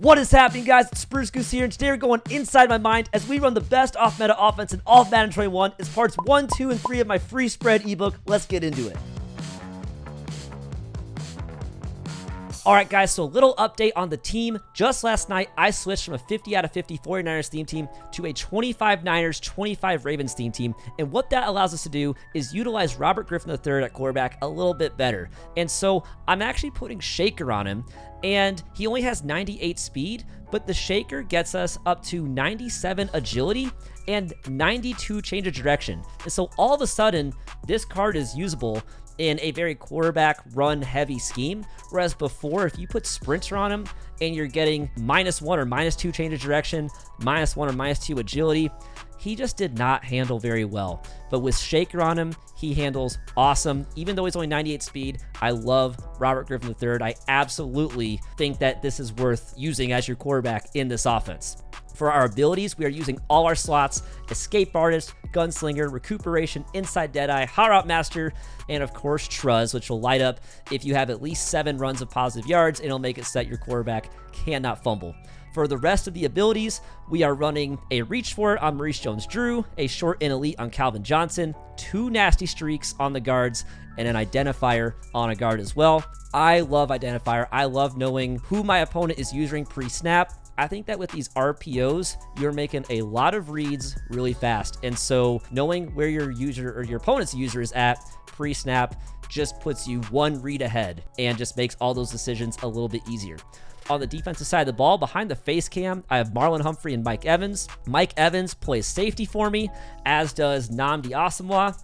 What is happening, guys? It's Spruce Goose here, and today we're going inside my mind as we run the best off-meta offense in all of Madden 21. It's parts 1, 2, and 3 of my free spread ebook. Let's get into it. Alright guys, so a little update on the team. Just last night, I switched from a 50 out of 50 49ers theme team to a 25 Niners, 25 Ravens theme team. And what that allows us to do is utilize Robert Griffin III at quarterback a little bit better. And so I'm actually putting Shaker on him, and he only has 98 speed, but the Shaker gets us up to 97 agility and 92 change of direction. And so all of a sudden, this card is usable in a very quarterback run heavy scheme, whereas before, if you put sprinter on him and you're getting -1 or -2 change of direction, -1 or -2 agility, he just did not handle very well. But with Shaker on him, he handles awesome. Even though he's only 98 speed, I love Robert Griffin III. I absolutely think that this is worth using as your quarterback in this offense. For our abilities, we are using all our slots: Escape Artist, Gunslinger, Recuperation, Inside Deadeye, Hot Route Master, and of course Truz, which will light up if you have at least 7 runs of positive yards, and it'll make it so that your quarterback cannot fumble. For the rest of the abilities, we are running a Reach For It on Maurice Jones-Drew, a Short and Elite on Calvin Johnson, 2 Nasty Streaks on the guards, and an Identifier on a guard as well. I love Identifier. I love knowing who my opponent is using pre-snap. I think that with these RPOs, you're making a lot of reads really fast. And so knowing where your user or your opponent's user is at pre-snap just puts you one read ahead and just makes all those decisions a little bit easier. On the defensive side of the ball, behind the face cam, I have Marlon Humphrey and Mike Evans. Mike Evans plays safety for me, as does Nnamdi Asomugha.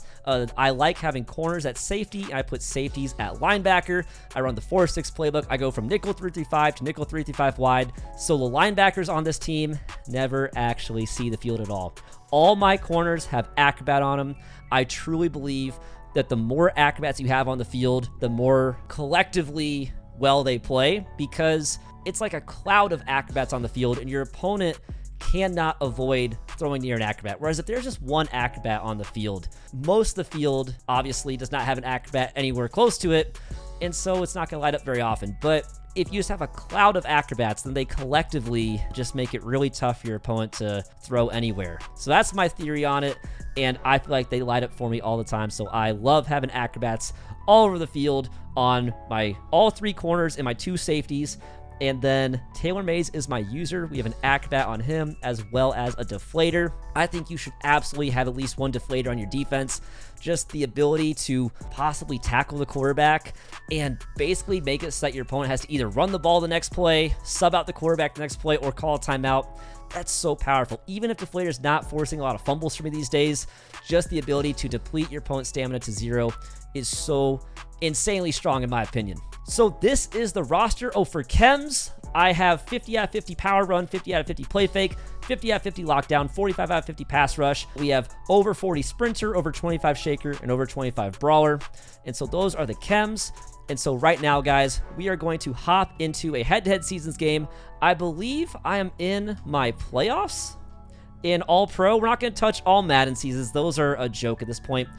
I like having corners at safety. I put safeties at linebacker. I run the 4-6 playbook. I go from nickel 3-3-5 to nickel 3-3-5 wide. So the linebackers on this team never actually see the field at all. All my corners have Acrobat on them. I truly believe that the more Acrobats you have on the field, the more collectively well they play, because it's like a cloud of Acrobats on the field and your opponent cannot avoid throwing near an Acrobat. Whereas if there's just one Acrobat on the field, most of the field obviously does not have an Acrobat anywhere close to it, and so it's not going to light up very often. But if you just have a cloud of Acrobats, then they collectively just make it really tough for your opponent to throw anywhere. So that's my theory on it, and I feel like they light up for me all the time. So I love having Acrobats all over the field on my all 3 corners and my 2 safeties. And then Taylor Mays is my user. We have an Acrobat on him as well as a deflator. I think you should absolutely have at least 1 deflator on your defense. Just the ability to possibly tackle the quarterback and basically make it so that your opponent has to either run the ball the next play, sub out the quarterback the next play, or call a timeout. That's so powerful. Even if deflator is not forcing a lot of fumbles for me these days, just the ability to deplete your opponent's stamina to 0 is so insanely strong in my opinion. So this is the roster. Oh, for chems, I have 50 out of 50 power run, 50 out of 50 play fake, 50 out of 50 lockdown, 45 out of 50 pass rush. We have over 40 sprinter, over 25 shaker, and over 25 brawler. And so those are the chems. And so right now, guys, we are going to hop into a head-to-head seasons game. I believe I am in my playoffs in All Pro. We're not going to touch all Madden seasons. Those are a joke at this point.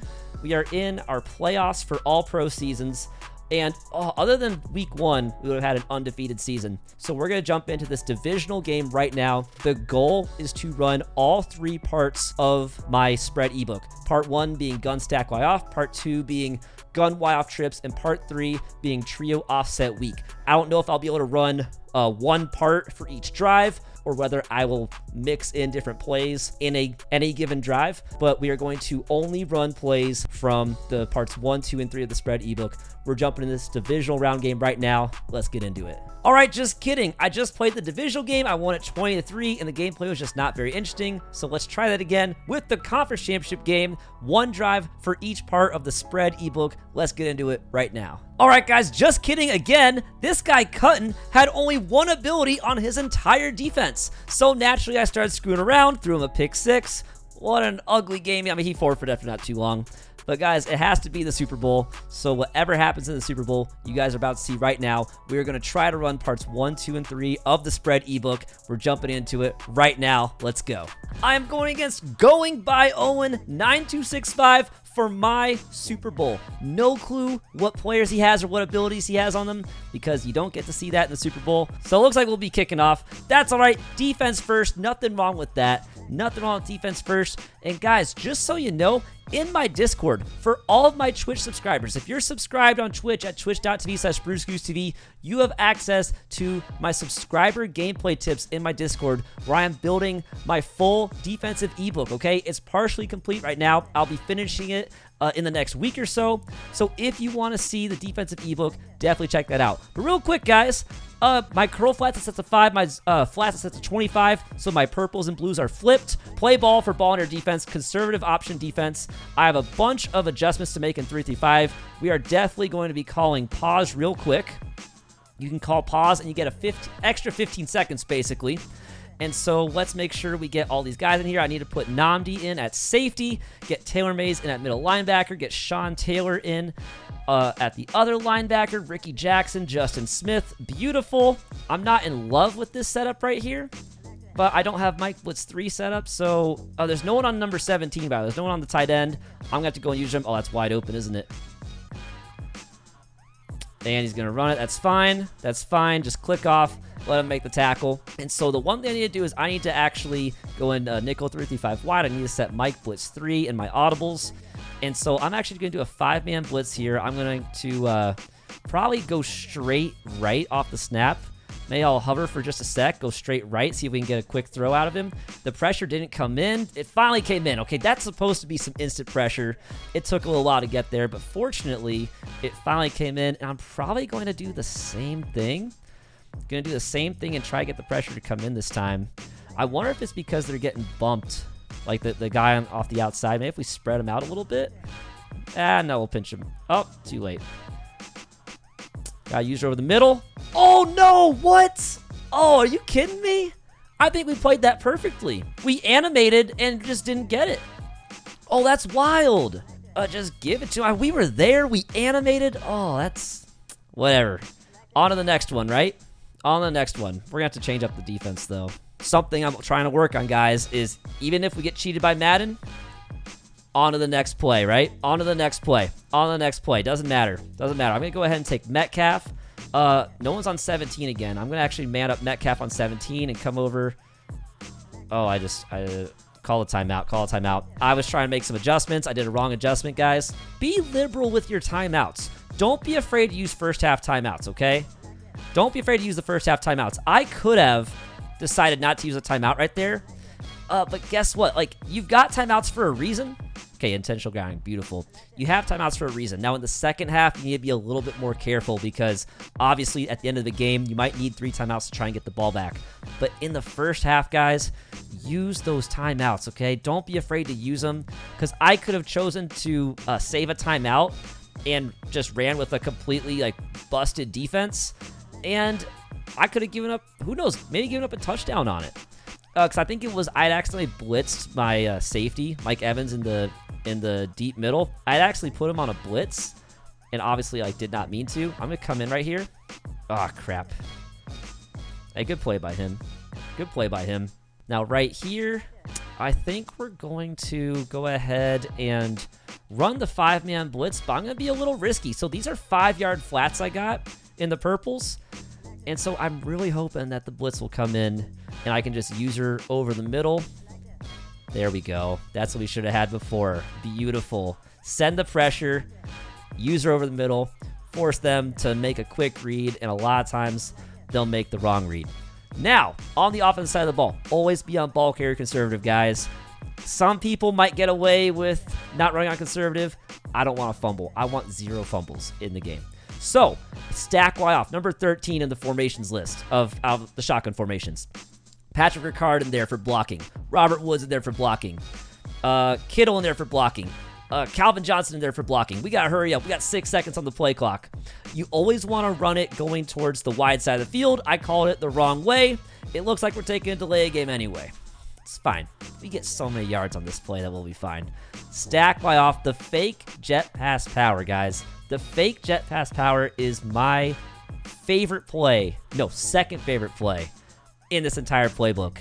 We are in our playoffs for All Pro seasons. And other than week 1, we would have had an undefeated season. So we're going to jump into this divisional game right now. The goal is to run all 3 parts of my spread ebook. Part 1 being gun stack Y off, part 2 being gun Y off trips, and part 3 being trio offset weak. I don't know if I'll be able to run 1 part for each drive, or whether I will mix in different plays in any given drive, but we are going to only run plays from the parts 1, 2, and 3 of the spread ebook. We're jumping in this divisional round game right now. Let's get into it. All right, just kidding. I just played the divisional game. I won it 20-3, and the gameplay was just not very interesting. So let's try that again with the conference championship game. 1 drive for each part of the spread ebook. Let's get into it right now. All right, guys, just kidding again. This guy, Cutton, had only 1 ability on his entire defense. So naturally, I started screwing around, threw him a pick 6. What an ugly game. I mean, he forfeited after not too long. But guys, it has to be the Super Bowl. So whatever happens in the Super Bowl, you guys are about to see right now. We are going to try to run parts 1, 2, and 3 of the spread ebook. We're jumping into it right now. Let's go. I am going against Going by Owen 9265 for my Super Bowl. No clue what players he has or what abilities he has on them because you don't get to see that in the Super Bowl. So it looks like we'll be kicking off. That's all right. Defense first. Nothing wrong with that. Nothing wrong with defense first. And guys, just so you know, in my Discord, for all of my Twitch subscribers, if you're subscribed on Twitch at twitch.tv/BruceGooseTV, you have access to my subscriber gameplay tips in my Discord where I am building my full defensive ebook, okay? It's partially complete right now. I'll be finishing it in the next week or so. So if you want to see the defensive ebook, definitely check that out. But real quick, guys, my curl flats are set to 5, my flats are set to 25, so my purples and blues are flipped. Play ball for ball under defense, conservative option defense. I have a bunch of adjustments to make in 3-5. We are definitely going to be calling pause real quick. You can call pause and you get a extra 15 seconds basically. And so let's make sure we get all these guys in here. I need to put Namdi in at safety, get Taylor Mays in at middle linebacker, get Sean Taylor in at the other linebacker, Ricky Jackson, Justin Smith. Beautiful. I'm not in love with this setup right here, but I don't have Mike Blitz 3 set up, so there's no one on number 17, by the way. There's no one on the tight end. I'm going to have to go and use him. Oh, that's wide open, isn't it? And he's going to run it. That's fine. That's fine. Just click off. Let him make the tackle. And so the one thing I need to do is I need to actually go in nickel 3-5 wide. I need to set Mike Blitz 3 in my audibles. And so I'm actually going to do a 5-man blitz here. I'm going to probably go straight right off the snap. Maybe I'll hover for just a sec, go straight right, see if we can get a quick throw out of him. The pressure didn't come in. It finally came in. Okay, that's supposed to be some instant pressure. It took a little while to get there, but fortunately, it finally came in, and I'm probably going to do the same thing. Going to do the same thing and try to get the pressure to come in this time. I wonder if it's because they're getting bumped, like the guy off the outside. Maybe if we spread him out a little bit. No, we'll pinch him. Oh, too late. Got used over the middle. Oh, no, what? Oh, are you kidding me? I think we played that perfectly. We animated and just didn't get it. Oh, that's wild. Just give it to him. We were there. We animated. Oh, that's whatever. On to the next one, right? On to the next one. We're going to have to change up the defense, though. Something I'm trying to work on, guys, is even if we get cheated by Madden, on to the next play, right? On to the next play. On to the next play. Doesn't matter. Doesn't matter. I'm going to go ahead and take Metcalf. No one's on 17 again. I'm going to actually man up Metcalf on 17 and come over. Oh, I call a timeout. Call a timeout. I was trying to make some adjustments. I did a wrong adjustment, guys. Be liberal with your timeouts. Don't be afraid to use first half timeouts, okay? Don't be afraid to use the first half timeouts. I could have decided not to use a timeout right there. But guess what? Like, you've got timeouts for a reason. Okay, intentional grounding, beautiful. You have timeouts for a reason. Now, in the second half, you need to be a little bit more careful because, obviously, at the end of the game, you might need 3 timeouts to try and get the ball back. But in the first half, guys, use those timeouts, okay? Don't be afraid to use them because I could have chosen to save a timeout and just ran with a completely, busted defense. And I could have given up, who knows, maybe given up a touchdown on it. Because I think it was I'd accidentally blitzed my safety, Mike Evans, in the deep middle. I'd actually put him on a blitz, and obviously I did not mean to. I'm going to come in right here. Oh, crap. Hey, good play by him. Good play by him. Now, right here, I think we're going to go ahead and run the 5-man blitz, but I'm going to be a little risky. So these are 5-yard flats I got in the purples. And so I'm really hoping that the blitz will come in and I can just use her over the middle. There we go. That's what we should have had before. Beautiful. Send the pressure, use her over the middle, force them to make a quick read, and a lot of times they'll make the wrong read. Now, on the offensive side of the ball, always be on ball carrier conservative, guys. Some people might get away with not running on conservative. I don't want to fumble. I want 0 fumbles in the game. So, stack Y off, number 13 in the formations list of the shotgun formations. Patrick Ricard in there for blocking. Robert Woods in there for blocking. Kittle in there for blocking. Calvin Johnson in there for blocking. We got to hurry up. We got 6 seconds on the play clock. You always want to run it going towards the wide side of the field. I called it the wrong way. It looks like we're taking a delay game anyway. It's fine. We get so many yards on this play that we'll be fine. Stack Y off the fake jet pass power, guys. The fake jet pass power is my favorite play. No, second favorite play in this entire playbook.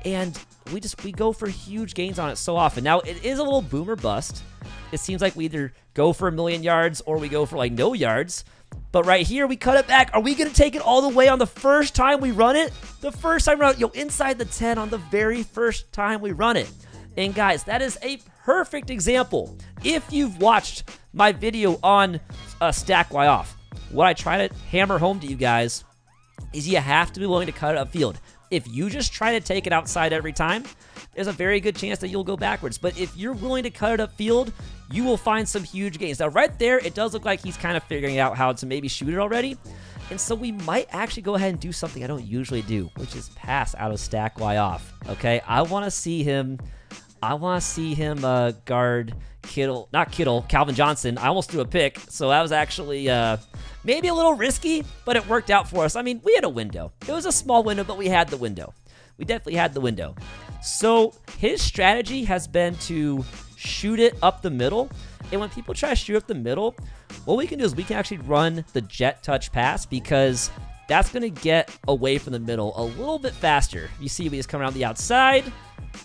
And we go for huge gains on it so often. Now, it is a little boomer bust it seems like we either go for 1,000,000 yards or we go for like no yards. But right here, we cut it back. Are we going to take it all the way on the first time we run it? The first time we run it, inside the 10 on the very first time we run it. And guys, that is a perfect example. If you've watched my video on stack Y off, what I try to hammer home to you guys is you have to be willing to cut it upfield. If you just try to take it outside every time, there's a very good chance that you'll go backwards. But if you're willing to cut it upfield, you will find some huge gains. Now, right there, it does look like he's kind of figuring out how to maybe shoot it already. And so we might actually go ahead and do something I don't usually do, which is pass out of stack Y off. Okay, I want to see him guard Calvin Johnson. I almost threw a pick, so that was actually maybe a little risky, but it worked out for us. I mean, we had a window. It was a small window, but we had the window. We definitely had the window. So his strategy has been to shoot it up the middle. And when people try to shoot up the middle, what we can do is we can actually run the jet touch pass, because that's going to get away from the middle a little bit faster. You see, we just come around the outside.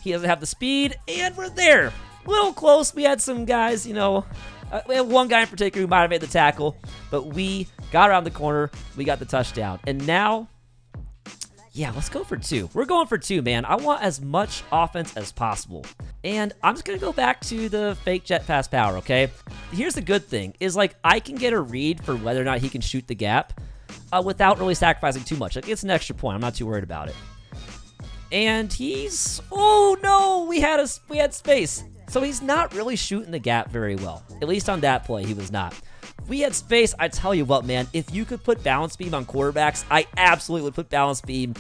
He doesn't have the speed, and we're there. A little close. We had some guys, we had one guy in particular who might have made the tackle, but we got around the corner. We got the touchdown. And now, yeah, let's go for 2. We're going for 2, man. I want as much offense as possible. And I'm just going to go back to the fake jet pass power, okay? Here's the good thing, is like I can get a read for whether or not he can shoot the gap without really sacrificing too much. Like, it's an extra point. I'm not too worried about it. And oh no, we had space. So he's not really shooting the gap very well. At least on that play, he was not. We had space. I tell you what, man, if you could put balance beam on quarterbacks, I absolutely would put balance beam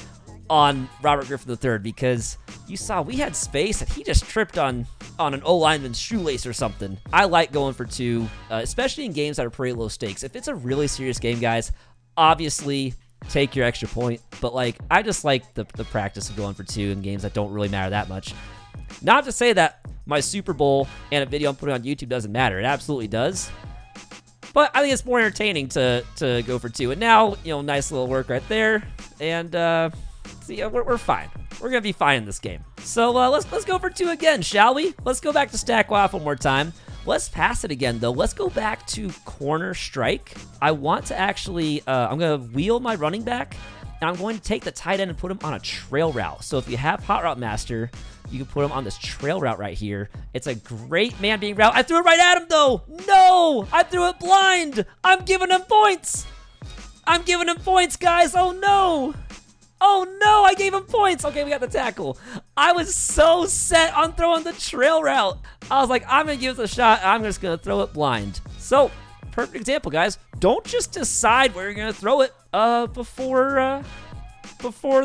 on Robert Griffin III, because you saw we had space and he just tripped on an O-lineman's shoelace or something. I like going for 2, especially in games that are pretty low stakes. If it's a really serious game, guys, obviously take your extra point. But like, I just like the practice of going for 2 in games that don't really matter that much. Not to say that my Super Bowl and a video I'm putting on YouTube doesn't matter. It absolutely does. But I think it's more entertaining to go for 2. And now, nice little work right there. And see, we're fine. We're going to be fine in this game. So let's go for 2 again, shall we? Let's go back to stack Y off one more time. Let's pass it again, though. Let's go back to corner strike. I want to actually, I'm going to wheel my running back, and I'm going to take the tight end and put him on a trail route. So if you have Hot Route Master, you can put him on this trail route right here. It's a great man being route. I threw it right at him, though. No, I threw it blind. I'm giving him points. I'm giving him points, guys. Oh, no. Oh, no, I gave him points. Okay, we got the tackle. I was so set on throwing the trail route. I was like, I'm going to give it a shot. I'm just going to throw it blind. So, perfect example, guys. Don't just decide where you're going to throw it before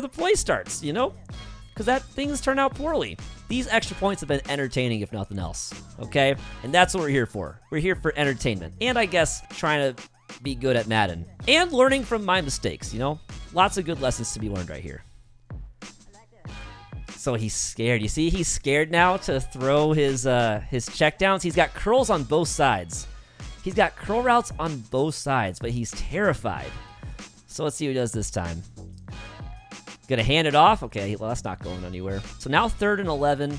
the play starts, because things turn out poorly. These extra points have been entertaining, if nothing else, okay? And that's what we're here for. We're here for entertainment. And I guess trying to be good at Madden. And learning from my mistakes, Lots of good lessons to be learned right here. So he's scared. You see, he's scared now to throw his checkdowns. He's got curls on both sides. He's got curl routes on both sides, but he's terrified. So let's see who does this time. Gonna hand it off. Okay, well, that's not going anywhere. So now 3rd and 11.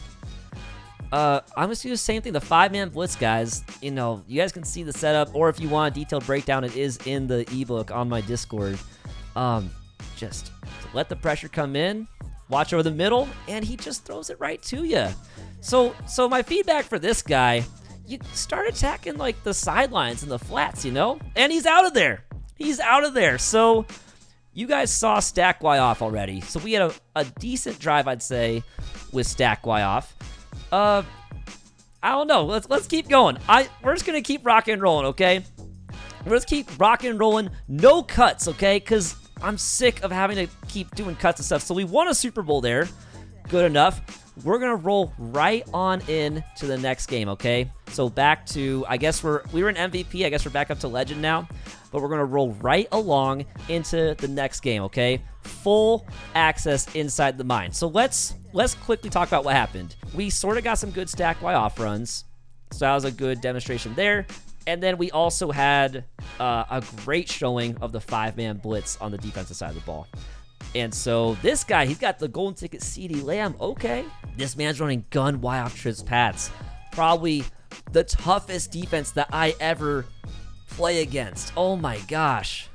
I'm just gonna do the same thing. The 5-man blitz, guys. You guys can see the setup, or if you want a detailed breakdown, it is in the ebook on my Discord. Just let the pressure come in, watch over the middle, and he just throws it right to you. So my feedback for this guy, you start attacking like the sidelines and the flats, and he's out of there. He's out of there. So you guys saw stack Y off already. So we had a decent drive, I'd say, with stack Y off. I don't know. Let's keep going. We're just gonna keep rocking and rolling, okay? We're just keep rocking and rolling. No cuts, okay? Because I'm sick of having to keep doing cuts and stuff. So we won a Super Bowl there. Good enough. We're going to roll right on in to the next game, okay? So back to, I guess we were in MVP. I guess we're back up to Legend now. But we're going to roll right along into the next game, okay? Full access inside the mine. So let's quickly talk about what happened. We sort of got some good stack Y off runs. So that was a good demonstration there. And then we also had a great showing of the 5-man blitz on the defensive side of the ball. And so this guy, he's got the golden ticket CeeDee Lamb. Okay. This man's running gun Y off Trips Pats. Probably the toughest defense that I ever play against. Oh my gosh.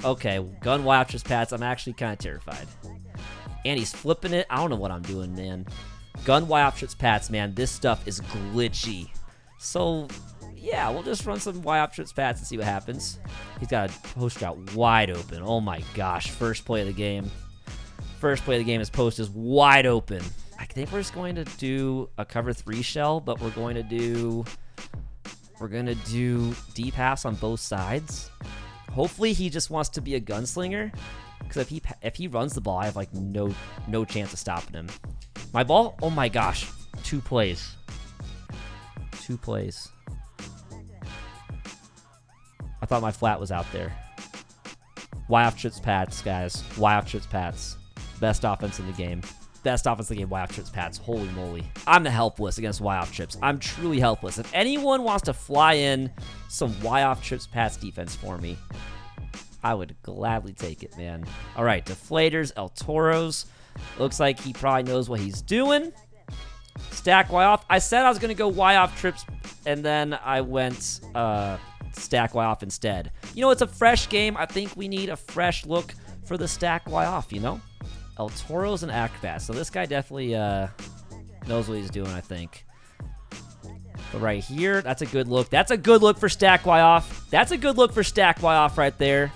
Okay, gun wild trips Pats. I'm actually kind of terrified. And he's flipping it. I don't know what I'm doing, man. Gun wild trips Pats, man. This stuff is glitchy. So, yeah, we'll just run some Y trips Pats and see what happens. He's got a post route wide open. Oh my gosh. First play of the game. First play of the game, his post is wide open. I think we're just going to do a cover 3 shell, but we're going to do deep pass on both sides. Hopefully he just wants to be a gunslinger, because if he runs the ball, I have like no chance of stopping him. My ball, oh my gosh, 2 plays. 2 plays. I thought my flat was out there. Y trips Pats, guys. Y trips Pats. Best offense in the game. Best offense in the game, Y trips Pats. Holy moly. I'm helpless against Y trips. I'm truly helpless. If anyone wants to fly in some Y trips Pats defense for me, I would gladly take it, man. All right, deflators, El Toros. Looks like he probably knows what he's doing. Stack Y off. I said I was going to go Y off trips, and then I went stack Y off instead. You know, it's a fresh game. I think we need a fresh look for the stack Y off, you know? El Toro's an acrobat, so this guy definitely knows what he's doing, I think. But right here, that's a good look. That's a good look for stack Y off. That's a good look for stack Y off right there.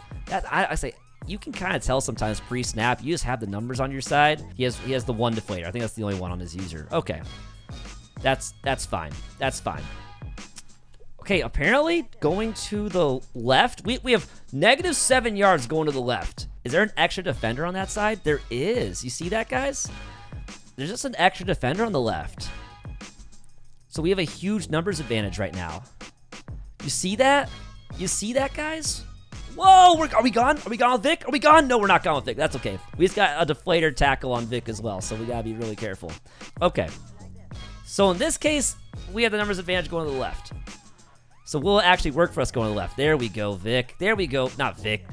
I say, you can kind of tell sometimes pre-snap. You just have the numbers on your side. He has the 1 deflator. I think that's the only one on his user. Okay, that's fine. That's fine. Okay, apparently going to the left, we have -7 yards going to the left. Is there an extra defender on that side? There is. You see that, guys? There's just an extra defender on the left. So we have a huge numbers advantage right now. You see that? You see that, guys? Whoa, are we gone? Are we gone with Vic? Are we gone? No, we're not gone with Vic. That's okay. We just got a deflator tackle on Vic as well, so we gotta be really careful. Okay. So in this case, we have the numbers advantage going to the left. So will it actually work for us going to the left? There we go, Vic. There we go. Not Vic.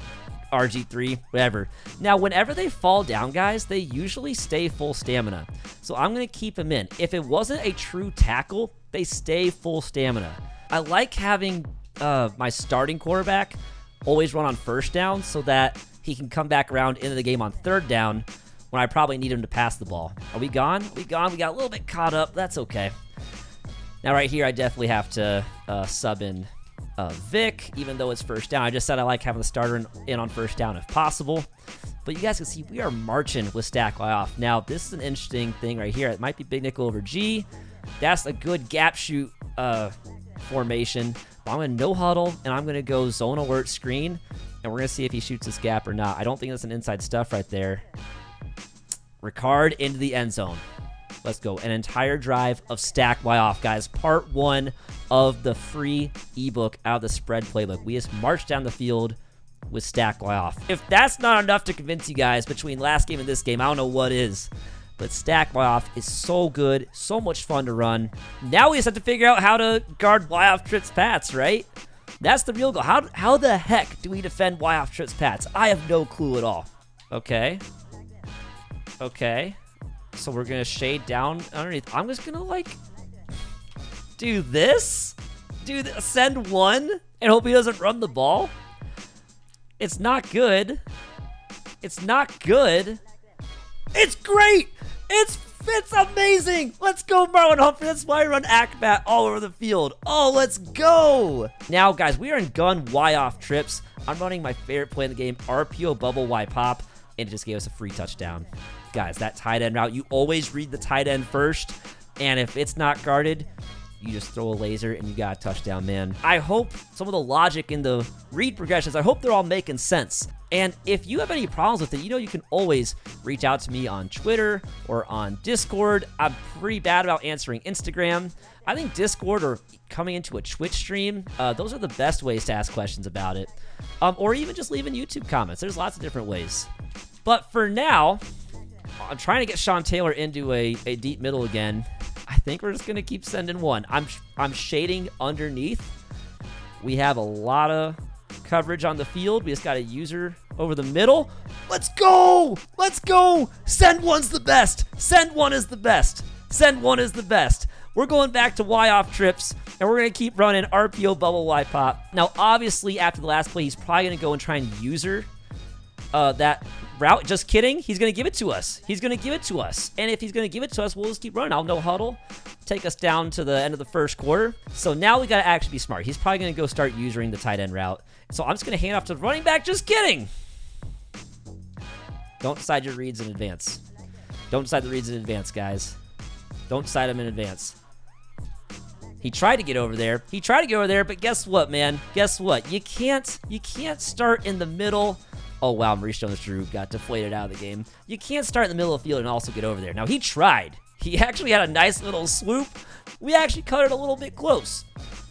RG3, whatever. Now, whenever they fall down, guys, they usually stay full stamina. So I'm going to keep him in. If it wasn't a true tackle, they stay full stamina. I like having my starting quarterback always run on first down so that he can come back around into the game on third down when I probably need him to pass the ball. Are we gone? We gone? We got a little bit caught up. That's okay. Now, right here, I definitely have to sub in Vic, even though it's first down. I just said I like having the starter in on first down if possible. But you guys can see we are marching with stack Y off. Now, this is an interesting thing right here. It might be big nickel over G. That's a good gap shoot formation. But I'm going to no huddle, and I'm going to go zone alert screen, and we're going to see if he shoots this gap or not. I don't think that's an inside stuff right there. Ricard into the end zone. Let's go. An entire drive of stack Y off, guys. Part 1 of the free ebook out of the spread playbook. We just marched down the field with stack Y off. If that's not enough to convince you guys between last game and this game, I don't know what is. But stack Y off is so good, so much fun to run. Now we just have to figure out how to guard Y off trips Pats, right? That's the real goal. How the heck do we defend Y off trips Pats? I have no clue at all. Okay. Okay. So we're going to shade down underneath. I'm just going to, like, do this. Send one and hope he doesn't run the ball. It's not good. It's not good. It's great. It's amazing. Let's go, Marlon Humphrey. That's why I run Acrobat all over the field. Oh, let's go. Now, guys, we are in gun Y off trips. I'm running my favorite play in the game, RPO bubble Y pop, and it just gave us a free touchdown. Guys, that tight end route, you always read the tight end first, and if it's not guarded, you just throw a laser and you got a touchdown, man. I hope some of the logic in the read progressions, I hope they're all making sense. And if you have any problems with it, you know you can always reach out to me on Twitter or on Discord. I'm pretty bad about answering Instagram. I think Discord or coming into a Twitch stream, those are the best ways to ask questions about it. Or even just leaving YouTube comments. There's lots of different ways. But for now, I'm trying to get Sean Taylor into a deep middle again. I think we're just going to keep sending one. I'm shading underneath. We have a lot of coverage on the field. We just got a user over the middle. Let's go! Let's go! Send one's the best. Send one is the best. Send one is the best. We're going back to Y-off trips, and we're going to keep running RPO bubble Y-pop. Now, obviously, after the last play, he's probably going to go and try and user that route. Just kidding. He's going to give it to us. He's going to give it to us. And if he's going to give it to us, we'll just keep running. I'll no huddle. Take us down to the end of the first quarter. So now we got to actually be smart. He's probably going to go start using the tight end route. So I'm just going to hand off to the running back. Just kidding. Don't decide your reads in advance. Don't decide the reads in advance, guys. Don't decide them in advance. He tried to get over there. But guess what, man? Guess what? You can't start in the middle. Oh, wow, Maurice Jones-Drew got deflated out of the game. You can't start in the middle of the field and also get over there. Now, he tried. He actually had a nice little swoop. We actually cut it a little bit close.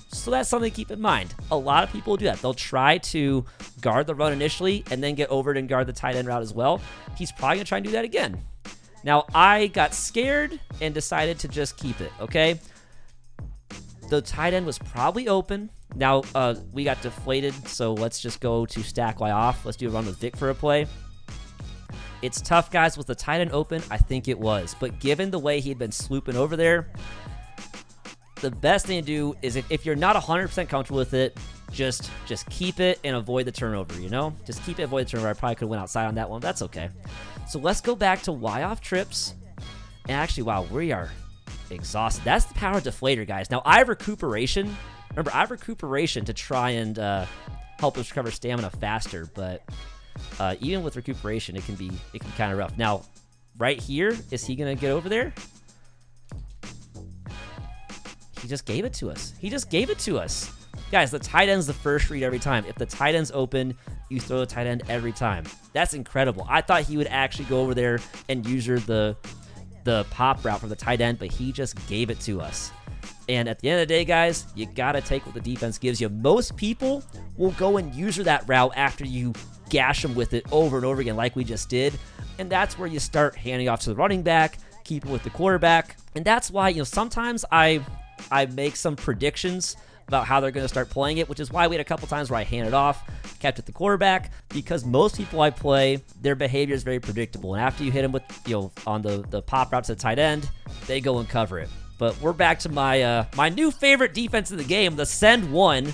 So that's something to keep in mind. A lot of people do that. They'll try to guard the run initially and then get over it and guard the tight end route as well. He's probably going to try and do that again. Now, I got scared and decided to just keep it, okay? The tight end was probably open. Now, we got deflated, so let's just go to stack Y off. Let's do a run with Vic for a play. It's tough, guys. Was the tight end open? I think it was. But given the way he had been swooping over there, the best thing to do is if you're not 100% comfortable with it, just keep it and avoid the turnover, you know? Just keep it, avoid the turnover. I probably could have went outside on that one. That's okay. So let's go back to Y-off trips. And actually, wow, we are exhausted. That's the power of deflator, guys. Now, I have recuperation. Remember, I have recuperation to try and help us recover stamina faster. But even with recuperation, it can be kind of rough. Now, right here, is he going to get over there? He just gave it to us. Guys, the tight end's the first read every time. If the tight end's open, you throw the tight end every time. That's incredible. I thought he would actually go over there and user the pop route from the tight end, but he just gave it to us. And at the end of the day, guys, you got to take what the defense gives you. Most people will go and user that route after you gash them with it over and over again like we just did. And that's where you start handing off to the running back, keep it with the quarterback. And that's why, sometimes I make some predictions about how they're going to start playing it, which is why we had a couple times where I handed off, kept it the quarterback, because most people I play, their behavior is very predictable. And after you hit them with, on the pop route to the tight end, they go and cover it. But we're back to my my new favorite defense in the game, the send one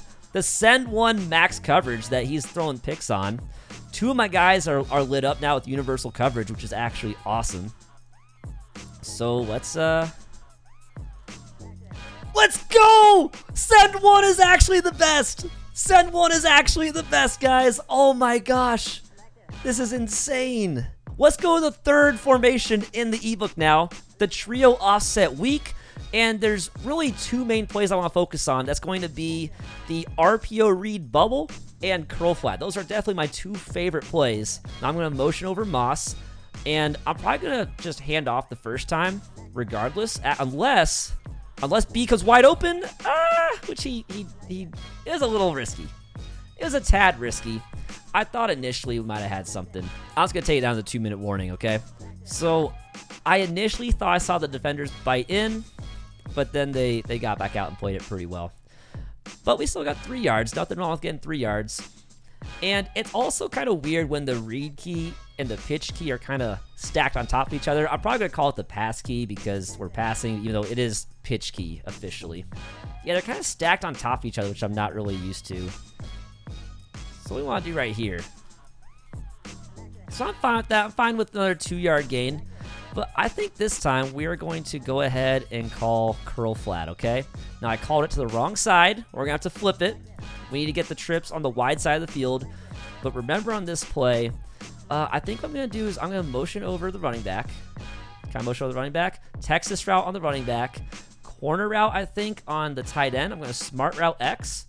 max coverage that he's throwing picks on. Two of my guys are lit up now with universal coverage, which is actually awesome. So let's go! Send one is actually the best. Guys. Oh my gosh. This is insane. Let's go to the third formation in the ebook now. The trio offset weak. And there's really two main plays I want to focus on. That's going to be the RPO read bubble and curl flat. Those are definitely my two favorite plays. Now I'm going to motion over Moss. And I'm probably going to just hand off the first time, regardless, unless B goes wide open, which he is a little risky. It was a tad risky. I thought initially we might have had something. I was going to take it down to 2-minute warning, okay? So I initially thought I saw the defenders bite in, but then they got back out and played it pretty well. But we still got 3 yards. Nothing wrong with getting 3 yards. And it's also kind of weird when the read key and the pitch key are kind of stacked on top of each other. I'm probably going to call it the pass key because we're passing, even though it is pitch key officially. Yeah, they're kind of stacked on top of each other, which I'm not really used to. So what we want to do right here. So I'm fine with that. I'm fine with another 2-yard gain. But I think this time we are going to go ahead and call curl flat, okay? Now I called it to the wrong side. We're going to have to flip it. We need to get the trips on the wide side of the field. But remember on this play, I think what I'm going to do is I'm going to motion over the running back. Can I motion over the running back? Texas route on the running back. Corner route, I think, on the tight end. I'm going to smart route X.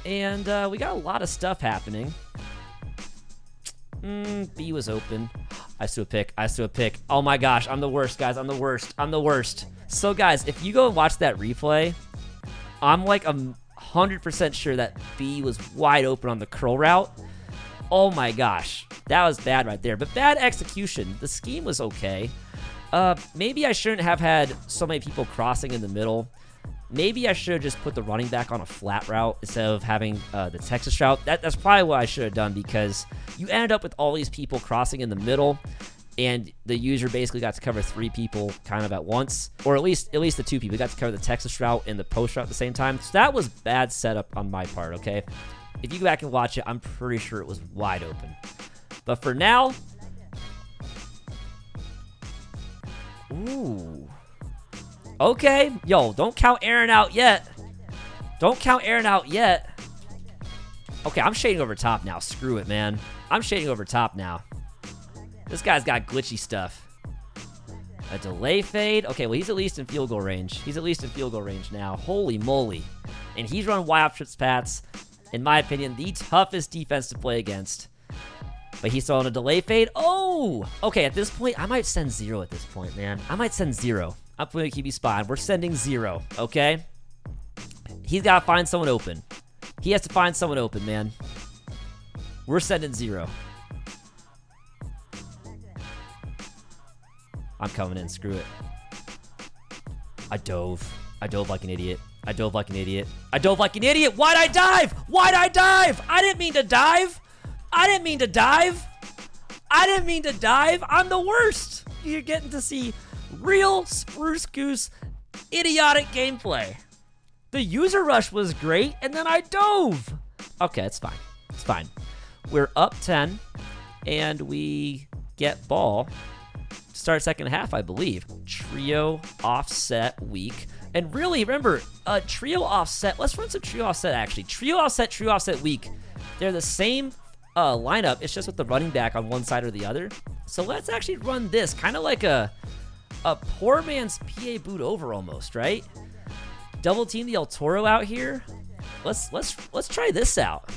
And we got a lot of stuff happening. B was open. I threw a pick. Oh my gosh, I'm the worst, guys. I'm the worst. So guys, if you go and watch that replay, I'm like 100% sure that B was wide open on the curl route. Oh my gosh, that was bad right there. But bad execution. The scheme was okay. Maybe I shouldn't have had so many people crossing in the middle. Maybe I should have just put the running back on a flat route instead of having the Texas route. That's probably what I should have done, because you ended up with all these people crossing in the middle, and the user basically got to cover 3 people kind of at once, or at least the 2 people. He got to cover the Texas route and the post route at the same time. So that was bad setup on my part, okay? If you go back and watch it, I'm pretty sure it was wide open. But for now, ooh. Okay, yo, don't count Aaron out yet. Don't count Aaron out yet. Okay, I'm shading over top now. Screw it, man. I'm shading over top now. This guy's got glitchy stuff. A delay fade. Okay, well, he's at least in field goal range. He's at least in field goal range now. Holy moly. And he's running Y options Pats. In my opinion, the toughest defense to play against. But he's still on a delay fade. Oh! Okay, at this point, I might send 0 at this point, man. I might send 0. I'm putting a QB spot. We're sending 0, okay? He's got to find someone open. He has to find someone open, man. We're sending 0. I'm coming in. Screw it. I dove. I dove like an idiot. I dove like an idiot. I dove like an idiot. Why'd I dive? Why'd I dive? I didn't mean to dive. I didn't mean to dive. I didn't mean to dive. I'm the worst. You're getting to see real Spruce Goose idiotic gameplay. The user rush was great, and then I dove. Okay, it's fine. It's fine. We're up 10, and we get ball to start second half, I believe. Trio offset week. And really, remember, trio offset. Let's run some trio offset, actually. Trio offset week. They're the same lineup. It's just with the running back on one side or the other. So let's actually run this. Kind of like a poor man's PA boot over almost, right? Double team the El Toro out here. Let's try this out.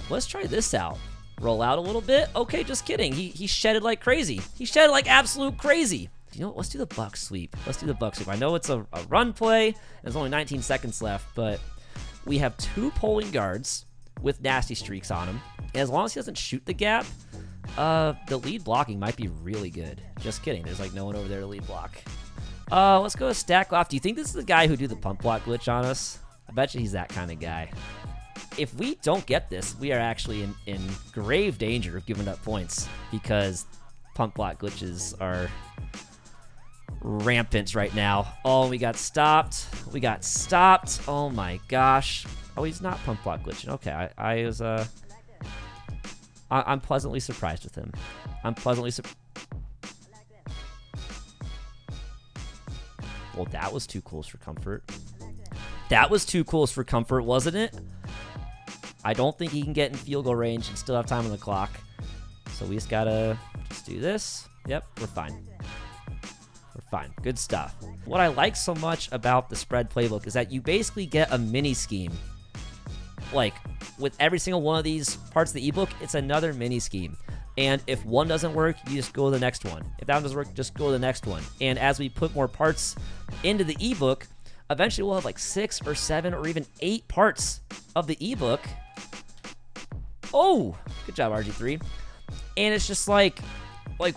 Let's try this out. Roll out a little bit. Okay, just kidding. He shedded like crazy. He shedded like absolute crazy. You know what? Let's do the buck sweep. Let's do the buck sweep. I know it's a run play. There's only 19 seconds left, but we have 2 pulling guards with nasty streaks on him. And as long as he doesn't shoot the gap, the lead blocking might be really good. Just kidding. There's like no one over there to lead block. Let's go to stack off. Do you think this is the guy who do the pump block glitch on us? I bet you he's that kind of guy. If we don't get this, we are actually in grave danger of giving up points because pump block glitches are rampant right now. Oh, we got stopped. We got stopped. Oh my gosh. Oh, he's not pump block glitching. Okay, I'm pleasantly surprised with him. I'm pleasantly surprised. Well, that was too close for comfort. That was too close for comfort, wasn't it? I don't think he can get in field goal range and still have time on the clock. So we just gotta just do this. Yep, we're fine. We're fine. Good stuff. What I like so much about the spread playbook is that you basically get a mini scheme. Like, with every single one of these parts of the ebook, it's another mini scheme. And if one doesn't work, you just go to the next one. If that one doesn't work, just go to the next one. And as we put more parts into the ebook, eventually we'll have like 6 or 7 or even 8 parts of the ebook. Oh, good job, RG3. And it's just like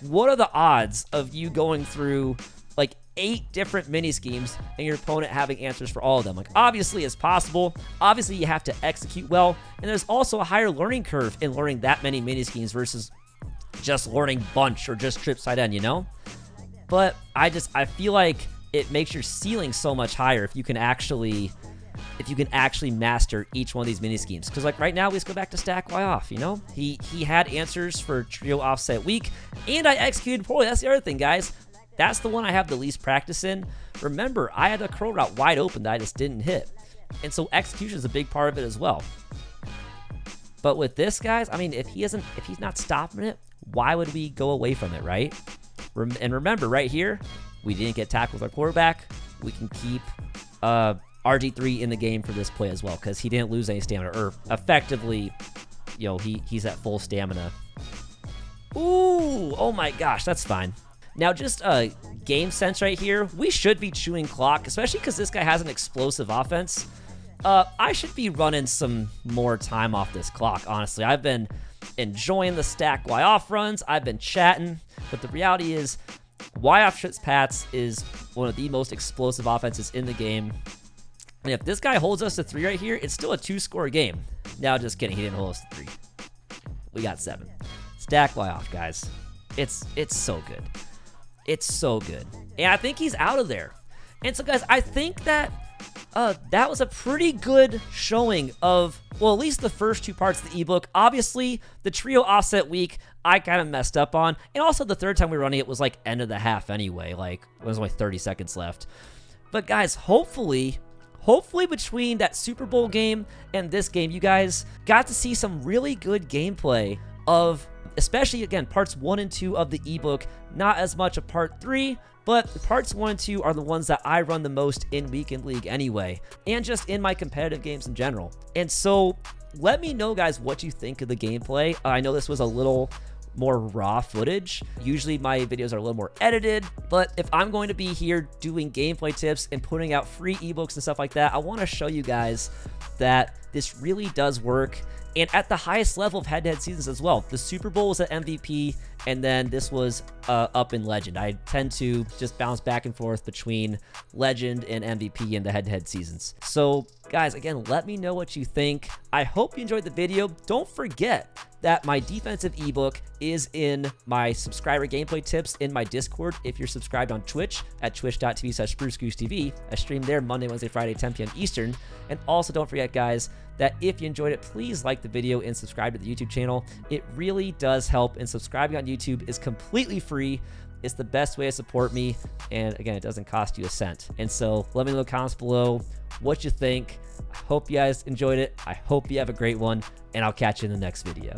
what are the odds of you going through like 8 different mini schemes and your opponent having answers for all of them? Like, obviously it's possible. Obviously you have to execute well. And there's also a higher learning curve in learning that many mini schemes versus just learning bunch or just trip side end, you know? But I feel like it makes your ceiling so much higher if you can actually master each one of these mini schemes. Because like right now we just go back to stack Y off, you know? He had answers for trio offset week, and I executed poorly. That's the other thing, guys. That's the one I have the least practice in. Remember, I had a curl route wide open that I just didn't hit. And so execution is a big part of it as well. But with this, guys, I mean, if he's not stopping it, why would we go away from it, right? And remember, right here, we didn't get tackled with our quarterback. We can keep RG3 in the game for this play as well because he didn't lose any stamina, or effectively, you know, he's at full stamina. Ooh, oh my gosh, that's fine. Now, just game sense right here, we should be chewing clock, especially because this guy has an explosive offense. I should be running some more time off this clock, honestly. I've been enjoying the stack Y off runs. I've been chatting, but the reality is Y off trips Pats is one of the most explosive offenses in the game. And if this guy holds us to 3 right here, it's still a 2-score game. Now, just kidding. He didn't hold us to 3. We got 7. Stack Y off, guys. It's so good. It's so good. And I think he's out of there. And so, guys, I think that that was a pretty good showing of, well, at least the first 2 parts of the ebook. Obviously, the trio offset week, I kind of messed up on. And also, the third time we were running it was like end of the half anyway. Like, there was only 30 seconds left. But, guys, hopefully between that Super Bowl game and this game, you guys got to see some really good gameplay of, especially, again, parts 1 and 2 of the ebook. Not as much of part 3, but parts 1 and 2 are the ones that I run the most in Weekend League anyway, and just in my competitive games in general. And so let me know, guys, what you think of the gameplay. I know this was a little more raw footage. Usually my videos are a little more edited, but if I'm going to be here doing gameplay tips and putting out free ebooks and stuff like that, I want to show you guys that this really does work, and at the highest level of head-to-head seasons as well. The Super Bowl was at MVP, and then this was up in Legend. I tend to just bounce back and forth between Legend and MVP in the head-to-head seasons. So, guys, again, let me know what you think. I hope you enjoyed the video. Don't forget that my defensive ebook is in my subscriber gameplay tips in my Discord. If you're subscribed on Twitch at twitch.tv/BruceGooseTV, I stream there Monday, Wednesday, Friday, 10 p.m. Eastern. And also don't forget, guys, that if you enjoyed it, please like the video and subscribe to the YouTube channel. It really does help, and subscribing on YouTube is completely free. It's the best way to support me, and again, it doesn't cost you a cent. And so let me know in the comments below what you think. I hope you guys enjoyed it. I hope you have a great one, and I'll catch you in the next video.